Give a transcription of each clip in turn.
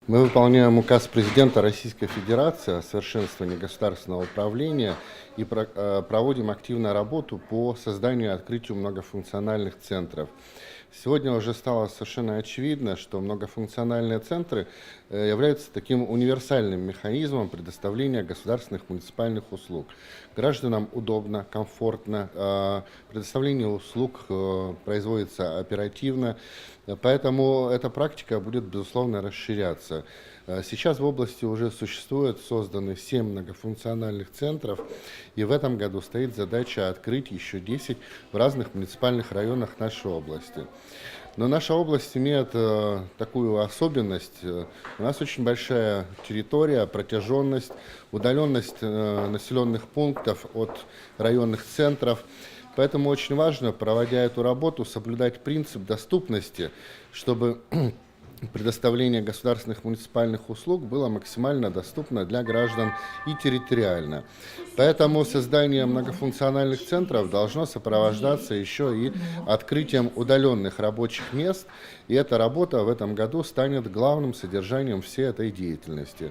Мы выполняем указ президента Российской Федерации о совершенствовании государственного управления и проводим активную работу по созданию и открытию многофункциональных центров. Сегодня уже стало совершенно очевидно, что многофункциональные центры являются таким универсальным механизмом предоставления государственных муниципальных услуг. Гражданам удобно, комфортно, предоставление услуг производится оперативно, поэтому эта практика будет, безусловно, расширяться. Сейчас в области уже созданы 7 многофункциональных центров, и в этом году стоит задача открыть еще 10 в разных муниципальных районах нашей области. Но наша область имеет такую особенность. У нас очень большая территория, протяженность, удаленность населенных пунктов от районных центров. Поэтому очень важно, проводя эту работу, соблюдать принцип доступности, чтобы предоставление государственных муниципальных услуг было максимально доступно для граждан и территориально. Поэтому создание многофункциональных центров должно сопровождаться еще и открытием удаленных рабочих мест, и эта работа в этом году станет главным содержанием всей этой деятельности.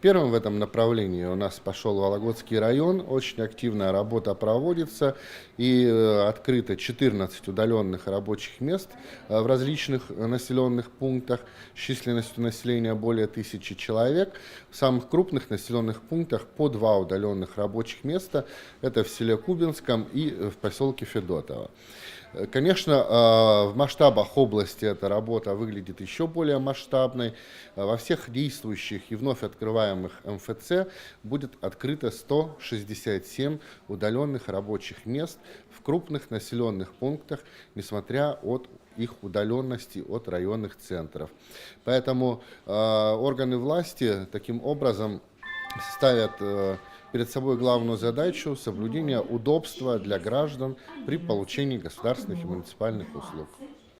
Первым в этом направлении у нас пошел Вологодский район, очень активная работа проводится, и открыто 14 удаленных рабочих мест в различных населенных пунктах с численностью населения более 1000 человек. В самых крупных населенных пунктах по 2 удаленных рабочих места, это в селе Кубинском и в поселке Федотово. Конечно, в масштабах области эта работа выглядит еще более масштабной. Во всех действующих и вновь открываемых МФЦ будет открыто 167 удаленных рабочих мест в крупных населенных пунктах, несмотря от их удаленности от районных центров. Поэтому органы власти таким образом ставят перед собой главную задачу соблюдения удобства для граждан при получении государственных и муниципальных услуг.